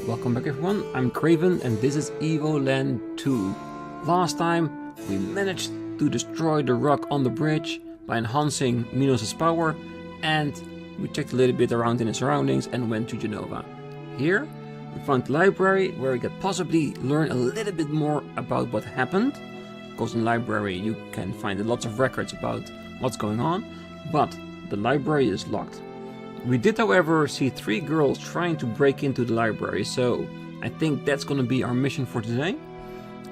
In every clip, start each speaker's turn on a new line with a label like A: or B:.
A: Welcome back everyone, I'm Craven and this is Evoland 2. Last time we managed to destroy the rock on the bridge by enhancing Minos' power, and we checked a little bit around in the surroundings and went to Genova. Here we found the library where we could possibly learn a little bit more about what happened. Of course, in the library you can find lots of records about what's going on, but the library is locked. We did, however, see 3 girls trying to break into the library, so I think that's gonna be our mission for today.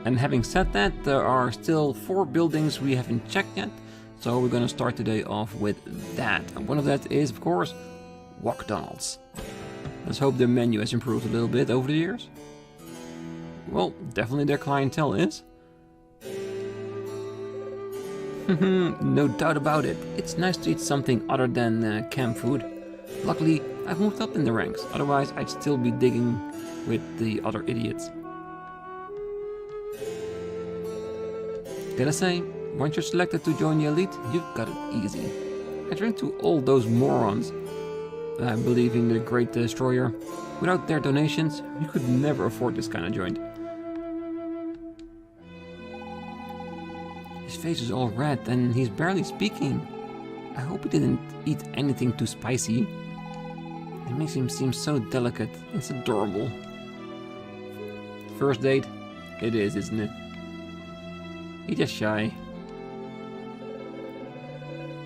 A: And having said that, there are still 4 buildings we haven't checked yet, so we're gonna start today off with that. And one of that is, of course, McDonalds. Let's hope the menu has improved a little bit over the years. Well, definitely their clientele is. No doubt about it. It's nice to eat something other than camp food. Luckily, I've moved up in the ranks, otherwise I'd still be digging with the other idiots. Gotta say, once you're selected to join the elite, you've got it easy. I drink to all those morons believing the Great Destroyer. Without their donations, you could never afford this kind of joint. His face is all red and he's barely speaking. I hope he didn't eat anything too spicy. It makes him seem so delicate. It's adorable. First date? It is, isn't it? He's just shy.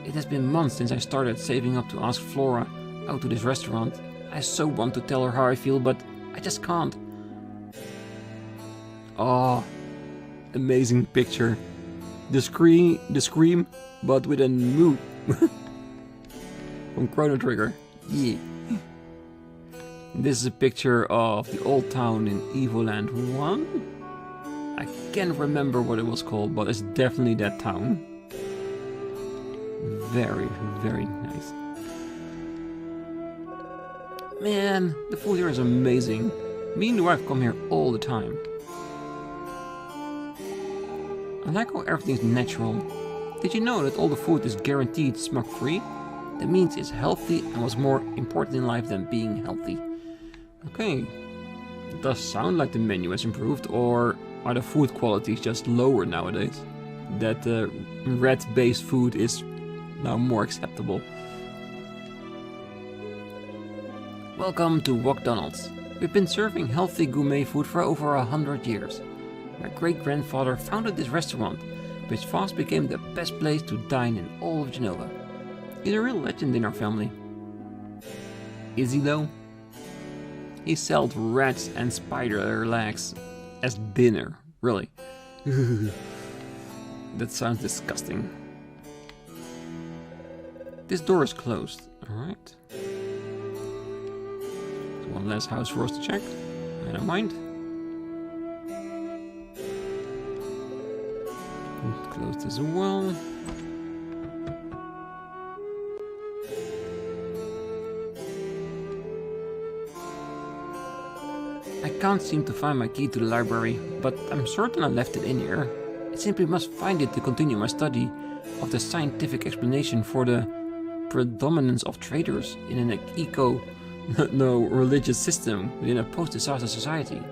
A: It has been months since I started saving up to ask Flora out to this restaurant. I so want to tell her how I feel, but I just can't. Oh, amazing picture. The scream, but with a moo. From Chrono Trigger. Yeah. This is a picture of the old town in Evoland 1. I can't remember what it was called, but it's definitely that town. Very, very nice. Man, the food here is amazing. Me and the wife come here all the time. I like how everything's natural. Did you know that all the food is guaranteed smog-free? That means it's healthy and what's more important in life than being healthy. Okay, it does sound like the menu has improved, or are the food qualities just lower nowadays? That red-based food is now more acceptable. Welcome to McDonald's. We've been serving healthy gourmet food for over 100 years. My great-grandfather founded this restaurant, which fast became the best place to dine in all of Genova. He's a real legend in our family. Is he though? He sold rats and spider legs as dinner, really. That sounds disgusting. This door is closed, alright. One less house for us to check. I don't mind. Closed as well. I can't seem to find my key to the library, but I'm certain I left it in here. I simply must find it to continue my study of the scientific explanation for the predominance of traders in an religious system within a post-disaster society.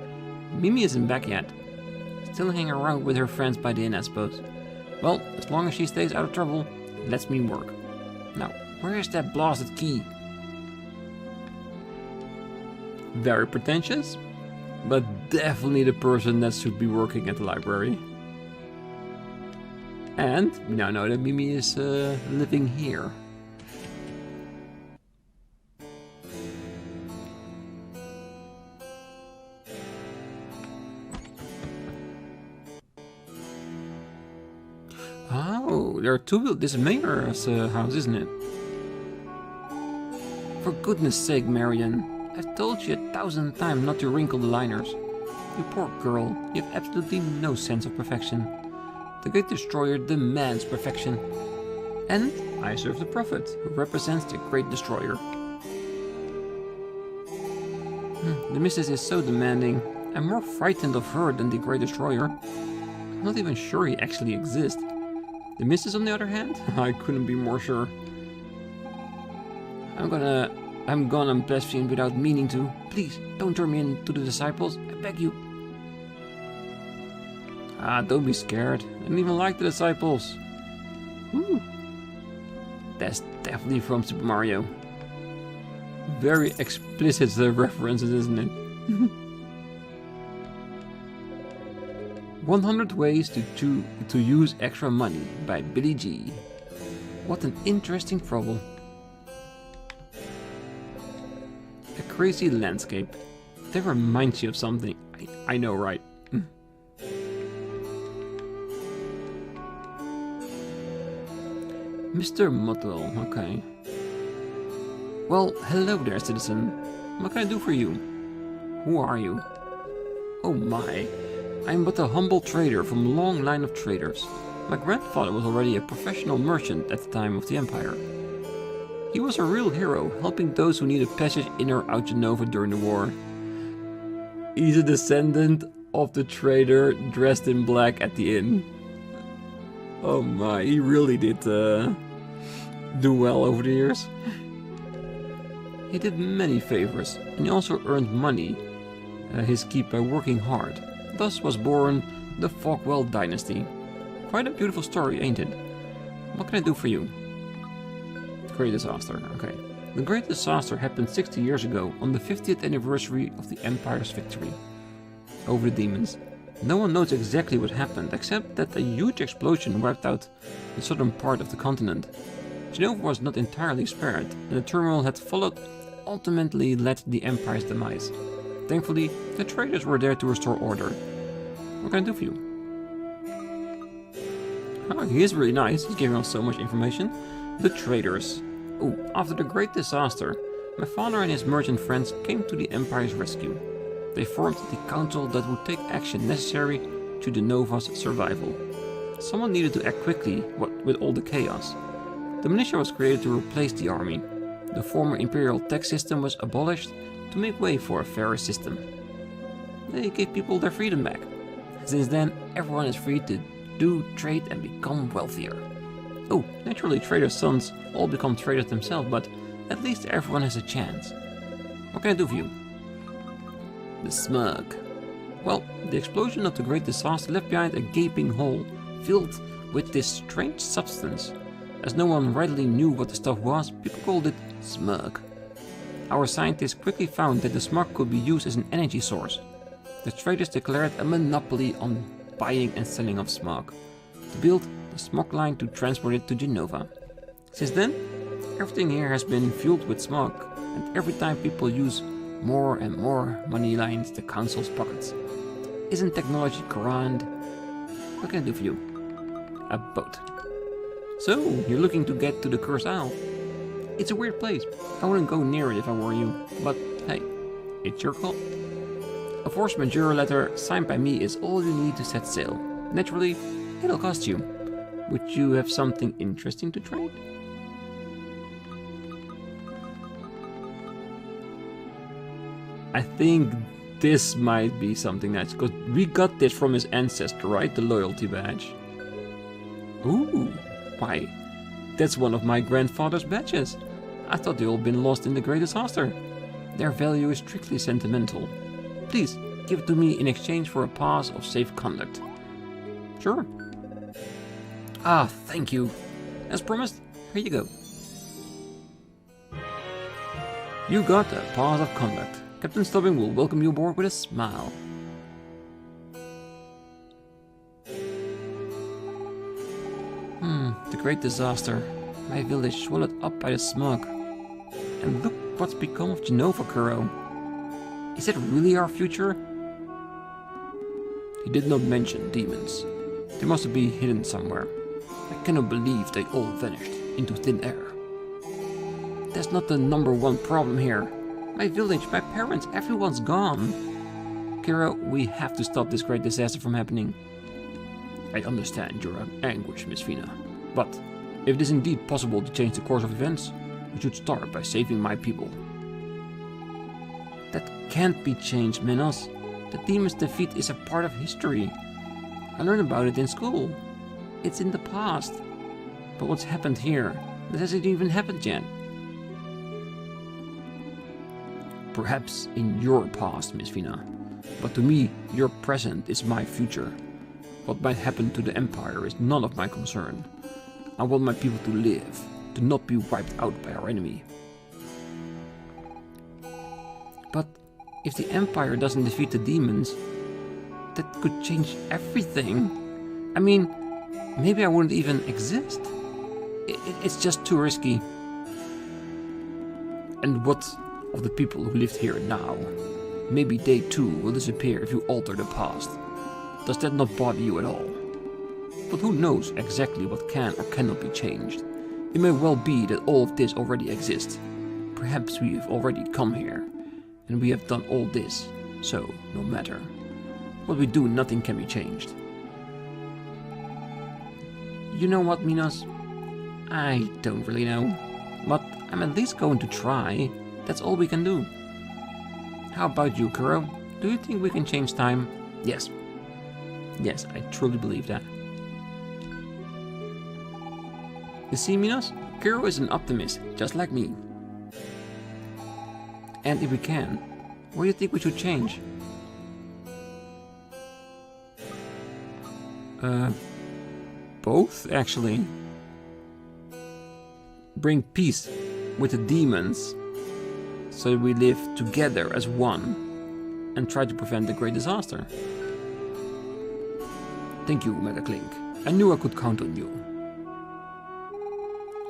A: Mimi isn't back yet. Still hanging around with her friends by the inn, I suppose. Well, as long as she stays out of trouble, it lets me work. Now, where is that blasted key? Very pretentious, but definitely the person that should be working at the library. And we now know that Mimi is living here. Oh, there are 2 this is Mayor's house, isn't it? For goodness sake, Marion. I've told you 1,000 times not to wrinkle the liners. You poor girl, you have absolutely no sense of perfection. The Great Destroyer demands perfection. And I serve the Prophet, who represents the Great Destroyer. The Missus is so demanding. I'm more frightened of her than the Great Destroyer. I'm not even sure he actually exists. The Missus, on the other hand, I couldn't be more sure. I'm gonna I'm gonna blaspheme without meaning to. Please, don't turn me into the disciples, I beg you. Ah, don't be scared. I don't even like the disciples. Woo. That's definitely from Super Mario. Very explicit references, isn't it? 100 Ways to Use Extra Money by Billy G. What an interesting problem. A crazy landscape. That reminds you of something. I know, right? Mr. Motwell, okay. Well, hello there, citizen. What can I do for you? Who are you? Oh my. I am but a humble trader from a long line of traders. My grandfather was already a professional merchant at the time of the Empire. He was a real hero, helping those who needed passage in or out Genova during the war. He's a descendant of the trader dressed in black at the inn. Oh my, he really did do well over the years. He did many favors, and he also earned money, his keep by working hard. Thus was born the Fogwell dynasty. Quite a beautiful story, ain't it? What can I do for you? Great disaster, okay. The Great Disaster happened 60 years ago, on the 50th anniversary of the Empire's victory over the demons. No one knows exactly what happened, except that a huge explosion wiped out the southern part of the continent. Genova was not entirely spared, and the turmoil that followed ultimately led to the Empire's demise. Thankfully, the traders were there to restore order. What can I do for you? Oh, he is really nice, he's giving us so much information. The traders. Oh, after the Great Disaster, my father and his merchant friends came to the Empire's rescue. They formed the council that would take action necessary to Genova's survival. Someone needed to act quickly with all the chaos. The militia was created to replace the army. The former imperial tax system was abolished to make way for a fairer system. They gave people their freedom back. Since then, everyone is free to do trade and become wealthier. Oh, naturally traders' sons all become traders themselves, but at least everyone has a chance. What can I do for you? The smug. Well, the explosion of the Great Disaster left behind a gaping hole filled with this strange substance. As no one readily knew what the stuff was, people called it smug. Our scientists quickly found that the smug could be used as an energy source. The traders declared a monopoly on buying and selling of smug, to build the smug line to transport it to Genova. Since then, everything here has been fueled with smug, and every time people use more and more money lines the council's pockets. Isn't technology grand? What can I do for you? A boat. So, you're looking to get to the Cursed Isle. It's a weird place. I wouldn't go near it if I were you, but hey, it's your call. A force majeure letter signed by me is all you need to set sail. Naturally, it'll cost you. Would you have something interesting to trade? I think this might be something nice, because we got this from his ancestor, right? The loyalty badge. Ooh, why? That's one of my grandfather's badges. I thought they all been lost in the Great Disaster. Their value is strictly sentimental. Please, give it to me in exchange for a pass of safe conduct. Sure. Ah, thank you. As promised, here you go. You got a pass of conduct. Captain Stubbing will welcome you aboard with a smile. The Great Disaster. My village swallowed up by the smog. And look what's become of Genova, Kuro. Is it really our future? He did not mention demons. They must be hidden somewhere. I cannot believe they all vanished into thin air. That's not the #1 problem here. My village, my parents, everyone's gone. Kiro, we have to stop this great disaster from happening. I understand your anguish, Miss Fina. But if it is indeed possible to change the course of events, we should start by saving my people. That can't be changed, Minos. The demon's defeat is a part of history. I learned about it in school. It's in the past. But what's happened here? That hasn't even happened yet. perhaps in your past, Miss Vina. But to me, your present is my future. What might happen to the Empire is none of my concern. I want my people to live, to not be wiped out by our enemy. But if the Empire doesn't defeat the demons, that could change everything. I mean, maybe I wouldn't even exist. It's just too risky. And what of the people who lived here now? Maybe they too will disappear if you alter the past. Does that not bother you at all? But who knows exactly what can or cannot be changed? It may well be that all of this already exists. Perhaps we have already come here, and we have done all this, so no matter what we do, nothing can be changed. You know what, Minos? I don't really know, but I'm at least going to try. That's all we can do. How about you, Kuro? Do you think we can change time? Yes. Yes, I truly believe that. You see, Minos? Kuro is an optimist, just like me. And if we can, what do you think we should change? Both, actually. Bring peace with the demons, so that we live together as one, and try to prevent the great disaster. Thank you, Mega Clink. I knew I could count on you.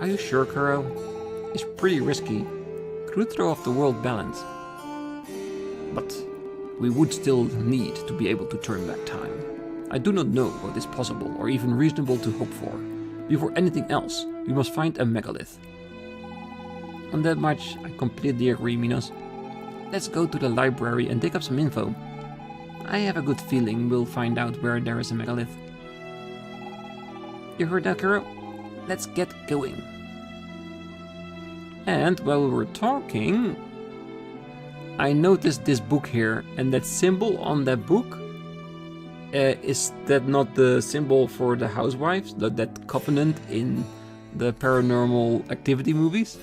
A: Are you sure, Kuro? It's pretty risky. Could throw off the world balance. But we would still need to be able to turn back time. I do not know what is possible or even reasonable to hope for. Before anything else, we must find a megalith. On that much, I completely agree, Minos. Let's go to the library and dig up some info. I have a good feeling we'll find out where there is a megalith. You heard that, Kuro? Let's get going. And while we were talking, I noticed this book here, and that symbol on that book, is that not the symbol for the housewives? That covenant in the Paranormal Activity movies?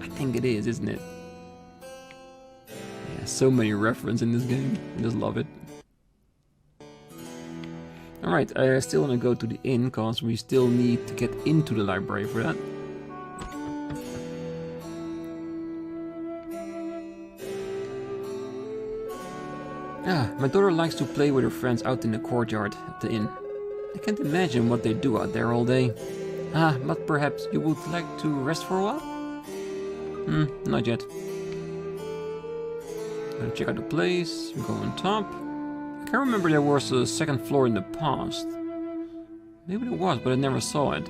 A: I think it is, isn't it? Yeah, so many references in this game. I just love it. Alright, I still want to go to the inn, because we still need to get into the library for that. My daughter likes to play with her friends out in the courtyard at the inn. I can't imagine what they do out there all day. But perhaps you would like to rest for a while? Not yet. Gonna check out the place, go on top. I can't remember there was a second floor in the past. Maybe there was, but I never saw it.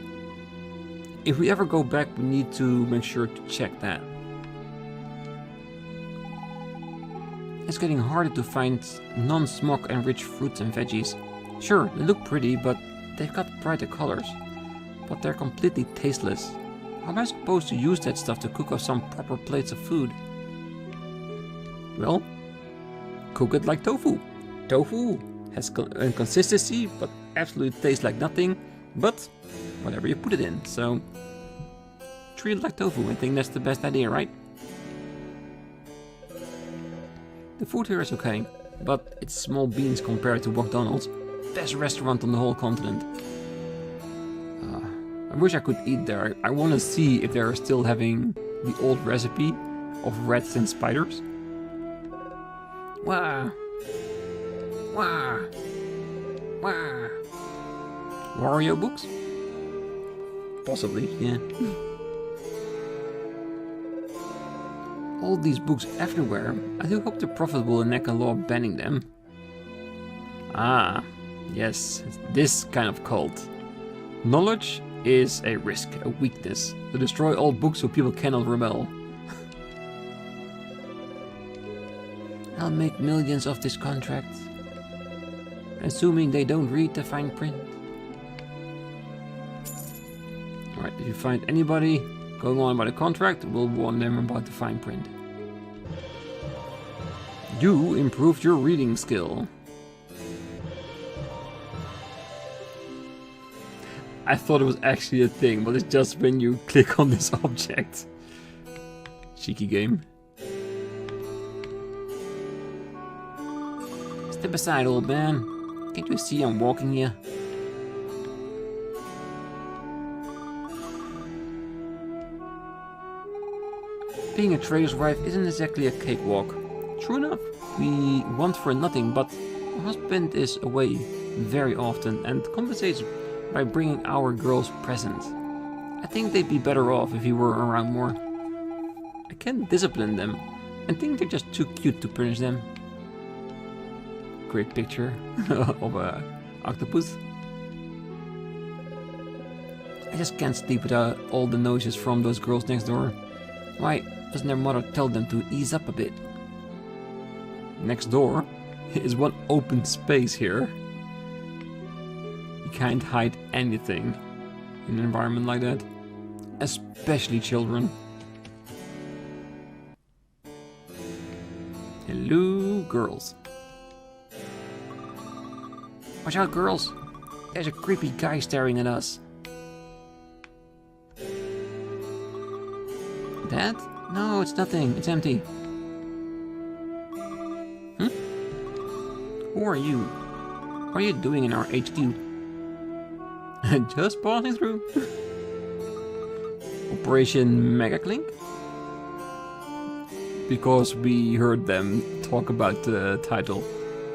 A: If we ever go back, we need to make sure to check that. It's getting harder to find non-smog enriched fruits and veggies. Sure, they look pretty, but they've got brighter colors. But they're completely tasteless. How am I supposed to use that stuff to cook up some proper plates of food? Well, cook it like tofu. Tofu has consistency, but absolutely tastes like nothing. But whatever you put it in, so treat it like tofu. I think that's the best idea, right? The food here is okay, but it's small beans compared to McDonald's. Best restaurant on the whole continent. I wish I could eat there. I want to see if they're still having the old recipe of rats and spiders. Wah! Wah! Wah! Wario books? Possibly, yeah. All these books everywhere. I do hope the Prophet will enact a law banning them. Ah, yes, this kind of cult. Knowledge is a risk, a weakness. To destroy all books so people cannot rebel. I'll make millions of this contract. Assuming they don't read the fine print. Alright, if you find anybody going on about the contract, we'll warn them about the fine print. You improved your reading skill. I thought it was actually a thing, but it's just when you click on this object. Cheeky game. Step aside, old man. Can't you see I'm walking here? Being a trader's wife isn't exactly a cakewalk. True enough, we want for nothing, but my husband is away very often and compensates by bringing our girls presents. I think they'd be better off if he were around more. I can't discipline them, and think they're just too cute to punish them. Great picture of a octopus. I just can't sleep without all the noises from those girls next door. Why doesn't their mother tell them to ease up a bit? Next door is one open space here. You can't hide anything in an environment like that, especially children. Hello, girls. Watch out, girls. There's a creepy guy staring at us. Dad? No, it's nothing. It's empty. Who are you? What are you doing in our HQ? Just passing through. Operation Mega Clink? Because we heard them talk about the title.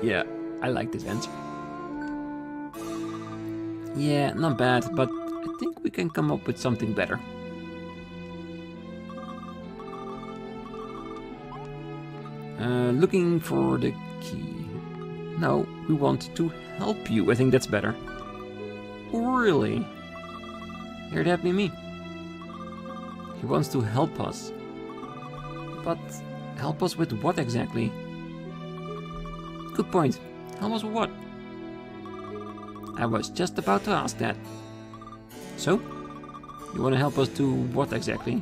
A: Yeah, I like this answer. Yeah, not bad, but I think we can come up with something better. Looking for the key. No, we want to help you. I think that's better. Really? Here, that'd be me. He wants to help us. But help us with what exactly? Good point. Help us with what? I was just about to ask that. So? You want to help us do what exactly?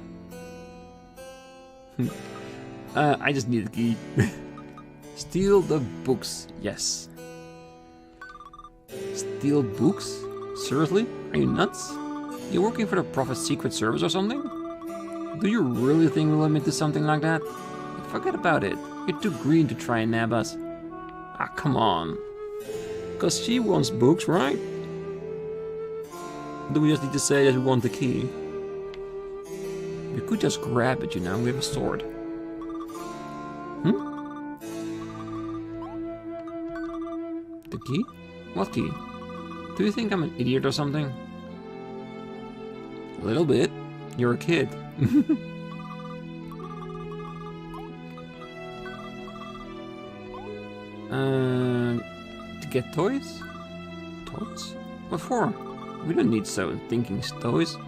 A: I just need the key. Steal the books, yes. Steal books? Seriously? Are you nuts? You're working for the Prophet's Secret Service or something? Do you really think we'll admit to something like that? Forget about it. You're too green to try and nab us. Ah, come on. Because she wants books, right? Do we just need to say that we want the key? We could just grab it, you know, we have a sword. The key? What key? Do you think I'm an idiot or something? A little bit. You're a kid. To get toys? Toys? What for? We don't need so thinking toys.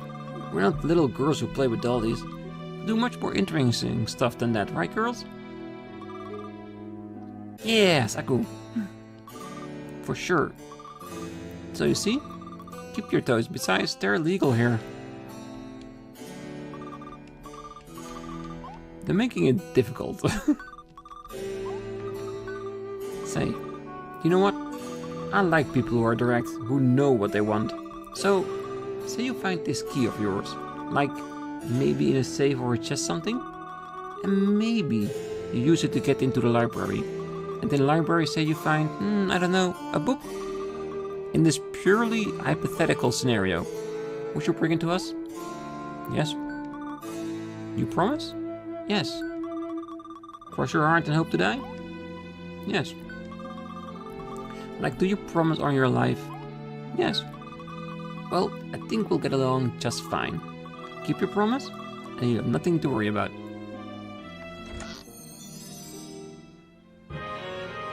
A: We're not little girls who play with dollies. We do much more interesting stuff than that, right, girls? Yes, Aku. For sure. So you see? Keep your toys. Besides, they're illegal here. They're making it difficult. Say, you know what? I like people who are direct, who know what they want. So, say you find this key of yours, like maybe in a safe or a chest something, and maybe you use it to get into the library. And in the library, say you find, I don't know, a book. In this purely hypothetical scenario, would you bring it to us? Yes? You promise? Yes. Cross your heart and hope to die? Yes. Like, do you promise on your life? Yes. Well, I think we'll get along just fine. Keep your promise, and you have nothing to worry about.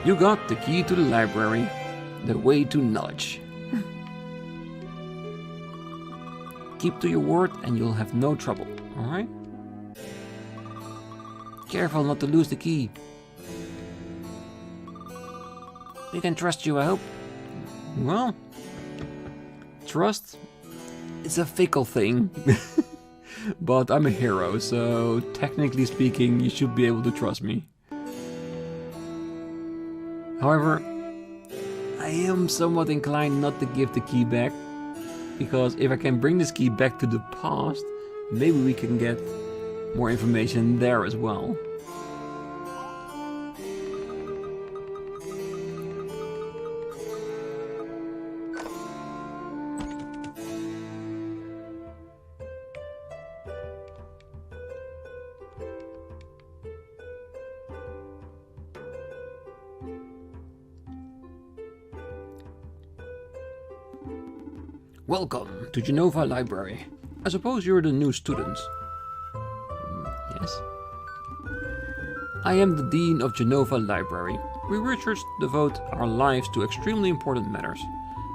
A: You got the key to the library, the way to knowledge. Keep to your word and you'll have no trouble, alright? Careful not to lose the key. We can trust you, I hope. Well, trust is a fickle thing. But I'm a hero, so technically speaking, you should be able to trust me. However, I am somewhat inclined not to give the key back, because if I can bring this key back to the past, maybe we can get more information there as well. Welcome to Genova Library. I suppose you're the new student. Yes. I am the Dean of Genova Library. We researchers devote our lives to extremely important matters.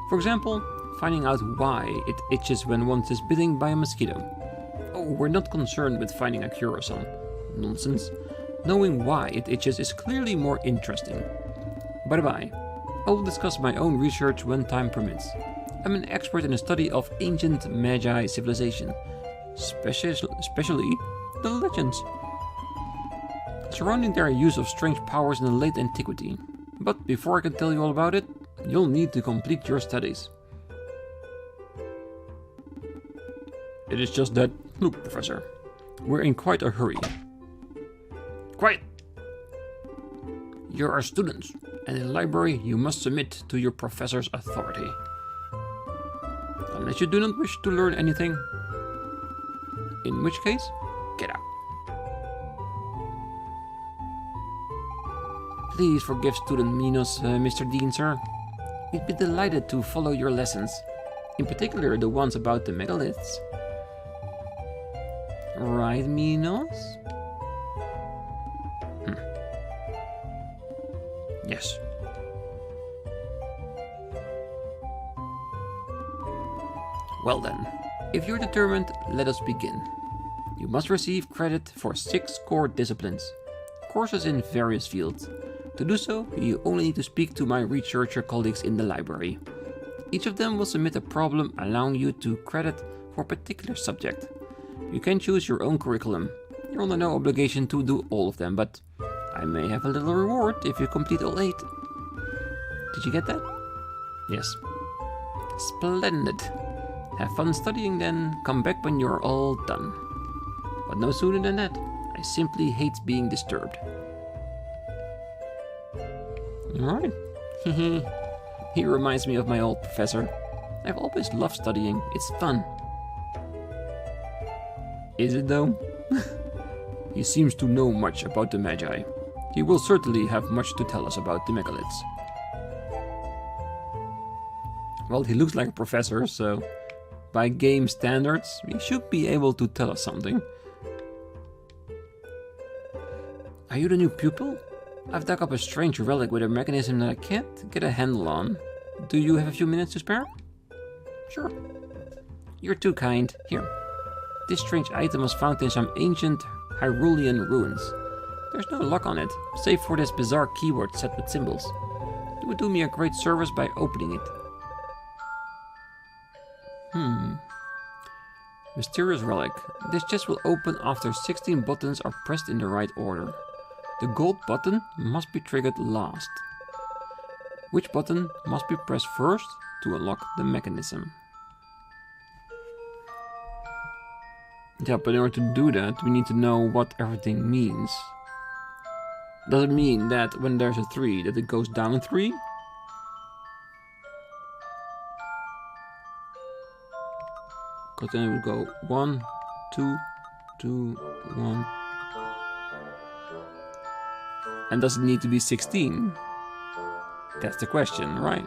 A: For example, finding out why it itches when one is bitten by a mosquito. Oh, we're not concerned with finding a cure or some nonsense. Knowing why it itches is clearly more interesting. By the by, I will discuss my own research when time permits. I'm an expert in the study of ancient Magi civilization, especially the legends surrounding their use of strange powers in the late antiquity. But before I can tell you all about it, you'll need to complete your studies. It is just that, look, Professor, we're in quite a hurry. Quiet! You're our students, and in the library you must submit to your professor's authority. Unless you do not wish to learn anything, in which case, get out. Please forgive student Minos, Mr. Dean, sir. We'd be delighted to follow your lessons, in particular the ones about the megaliths. Right, Minos? Yes. Well then, if you're determined, let us begin. You must receive credit for 6 core disciplines, courses in various fields. To do so, you only need to speak to my researcher colleagues in the library. Each of them will submit a problem allowing you to credit for a particular subject. You can choose your own curriculum. You're under no obligation to do all of them, but I may have a little reward if you complete all 8. Did you get that? Yes. Splendid. Have fun studying then, come back when you're all done. But no sooner than that, I simply hate being disturbed. Alright. He reminds me of my old professor. I've always loved studying, it's fun. Is it though? He seems to know much about the Magi. He will certainly have much to tell us about the megaliths. Well, he looks like a professor, so by game standards, he should be able to tell us something. Are you the new pupil? I've dug up a strange relic with a mechanism that I can't get a handle on. Do you have a few minutes to spare? Sure. You're too kind. Here. This strange item was found in some ancient Hyrulean ruins. There's no lock on it, save for this bizarre keyword set with symbols. You would do me a great service by opening it. Mysterious relic. This chest will open after 16 buttons are pressed in the right order. The gold button must be triggered last. Which button must be pressed first to unlock the mechanism? Yeah, but in order to do that, we need to know what everything means. Does it mean that when there's a 3, that it goes down 3? Because then it would go 1, 2, 2, 1. And does it need to be 16? That's the question, right?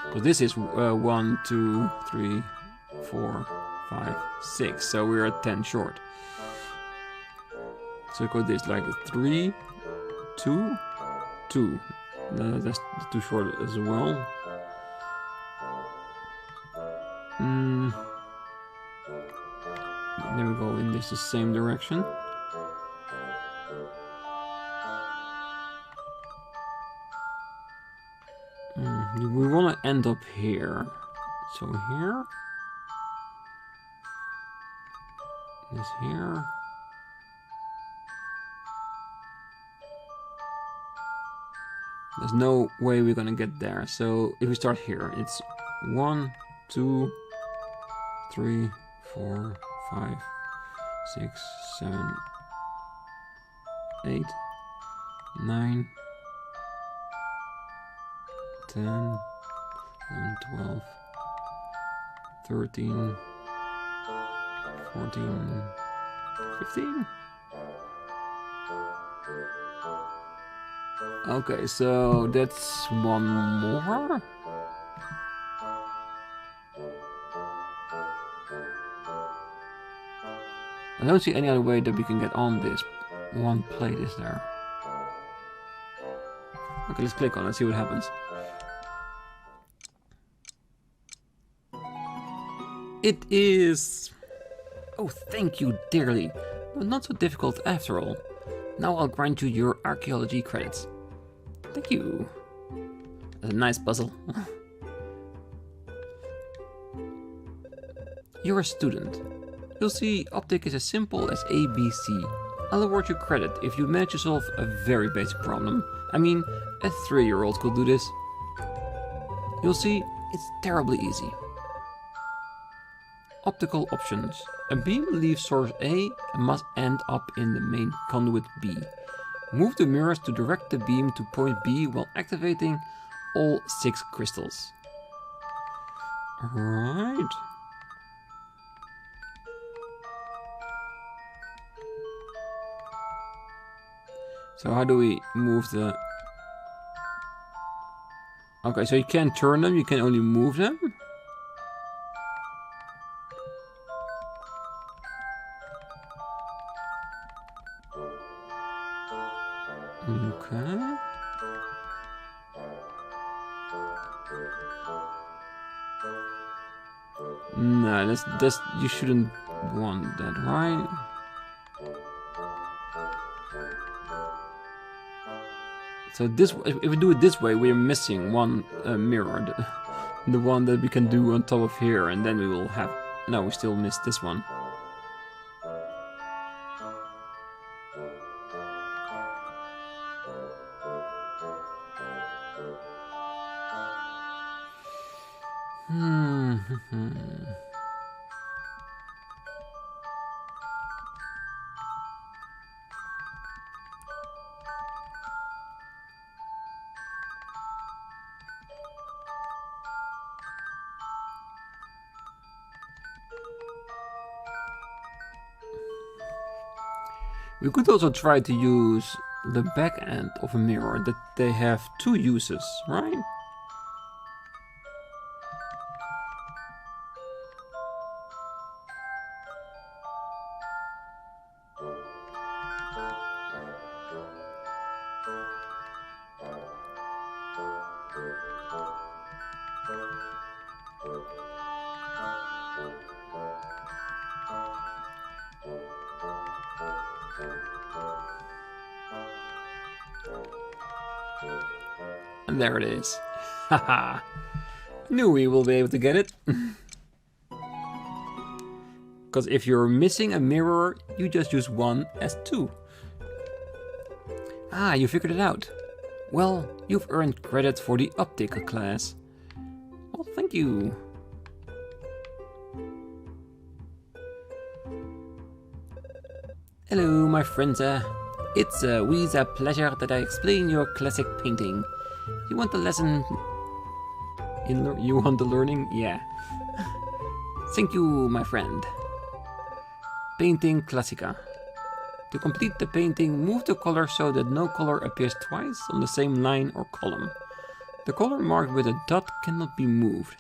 A: Because this is 1, 2, 3, 4, 5, 6. So we're at 10 short. So we go this like 3, 2, 2. That's too short as well. There we go in this the same direction. We want to end up here. So here. This here. There's no way we're gonna get there. So if we start here, it's 1, 2, 3, 4, 5, 6, 7, 8, 9, 10, 11, 12, 13, 14, 15. Okay, so that's one more. I don't see any other way that we can get on this one plate, is there? Okay, let's click on it, see what happens. It is... Oh, thank you dearly. But not so difficult after all. Now I'll grant you your archaeology credits. Thank you. That's a nice puzzle. You're a student. You'll see optic is as simple as ABC. I'll award you credit if you manage to solve a very basic problem. I mean, a 3-year-old could do this. You'll see, it's terribly easy. Optical options. A beam leaves source A and must end up in the main conduit B. Move the mirrors to direct the beam to point B while activating all 6 crystals. Alright. So how do we move the... Okay, so you can't turn them, you can only move them? Okay. No, that's you shouldn't want that, right? So this, if we do it this way, we're missing one mirror, the one that we can do on top of here, and then we will have. No, we still missed this one. We could also try to use the back end of a mirror, that they have 2 uses, right? And there it is. Haha. Knew we will be able to get it. Because if you're missing a mirror, you just use 1 as 2. Ah, you figured it out. Well, you've earned credit for the optical class. Well, thank you. Hello, my friends. It's always a pleasure that I explain your classic painting. You want the lesson in you want the learning? Yeah. Thank you, my friend. Painting Classica. To complete the painting, move the color so that no color appears twice on the same line or column. The color marked with a dot cannot be moved.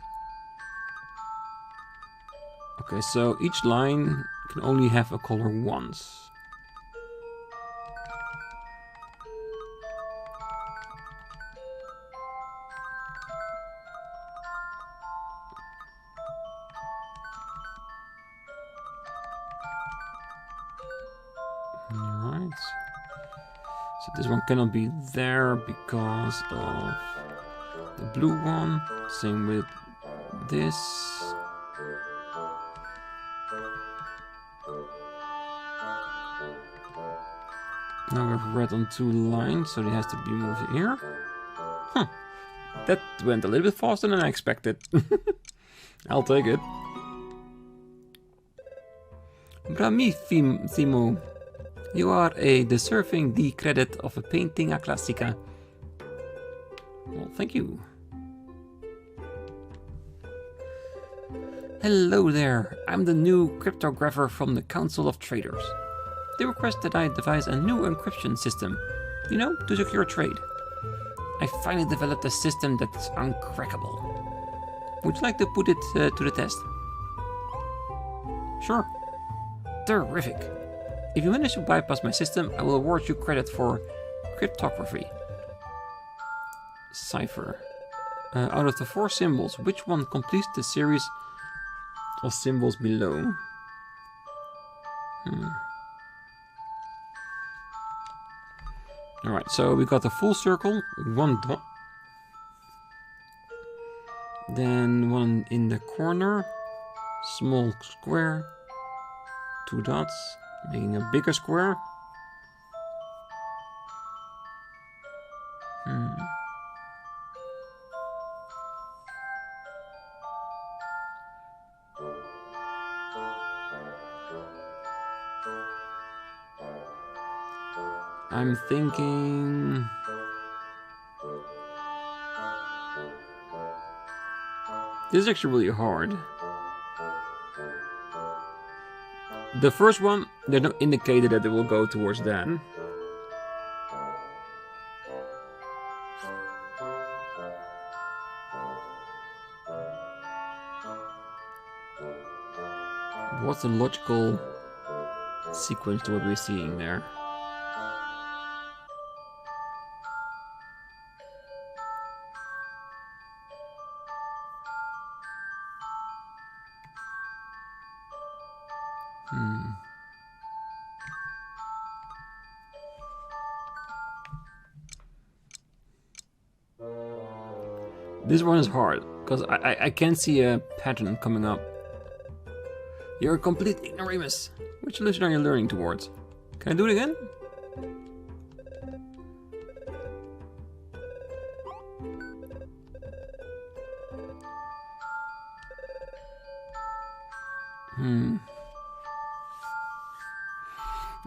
A: Okay, so each line can only have a color once. Alright. So this one cannot be there because of the blue one. Same with this. Now we have red on 2 lines, so it has to be moved here. Huh. That went a little bit faster than I expected. I'll take it. Bravissimo. You are deserving the credit of a painting a classica. Well, thank you. Hello there. I'm the new cryptographer from the Council of Traders. They request that I devise a new encryption system, you know, to secure trade. I finally developed a system that's uncrackable. Would you like to put it to the test? Sure. Terrific. If you manage to bypass my system, I will award you credit for Cryptography. Cipher. Out of the 4 symbols, which one completes the series of symbols below? Alright, so we got a full circle, 1 dot. Then 1 in the corner, small square, 2 dots, making a bigger square. I'm thinking... This is actually really hard. The first one, there's no indicator that it will go towards that. What's the logical sequence to what we're seeing there? This one is hard, because I can't see a pattern coming up. You're a complete ignoramus. Which solution are you learning towards? Can I do it again?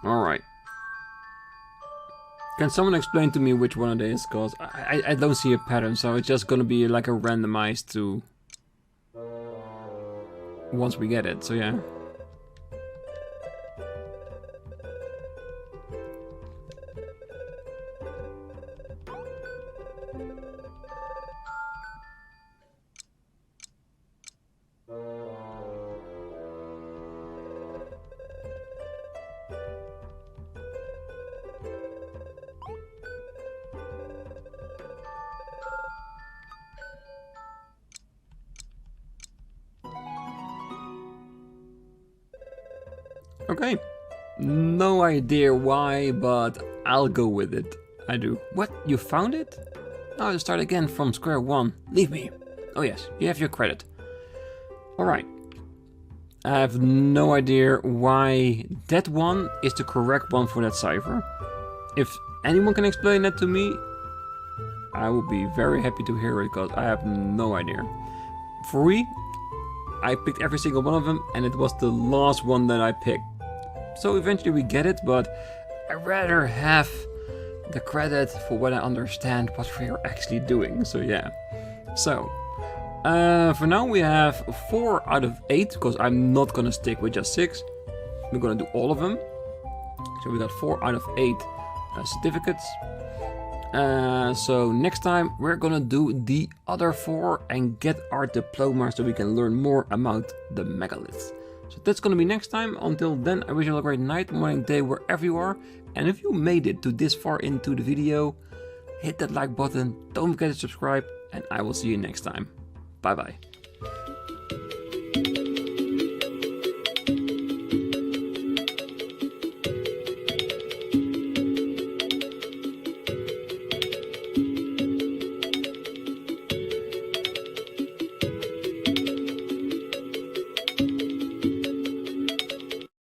A: Alright. Can someone explain to me which one it is? Because I don't see a pattern, so it's just gonna be like a randomized to... once we get it, so yeah. Okay, no idea why, but I'll go with it. I do. What? You found it? Now to start again from square one. Leave me. Oh yes, you have your credit. Alright. I have no idea why that one is the correct one for that cipher. If anyone can explain that to me, I will be very happy to hear it, because I have no idea. For me, I picked every single one of them, and it was the last one that I picked. So eventually we get it, but I'd rather have the credit for what I understand what we are actually doing. So yeah. So, for now we have 4 out of 8, because I'm not gonna stick with just 6. We're gonna do all of them. So we got 4 out of 8 certificates. So next time we're gonna do the other 4 and get our diploma so we can learn more about the megaliths. So that's gonna be next time. Until then, I wish you all a great night, morning, day, wherever you are. And if you made it to this far into the video, hit that like button, don't forget to subscribe, and I will see you next time. Bye bye.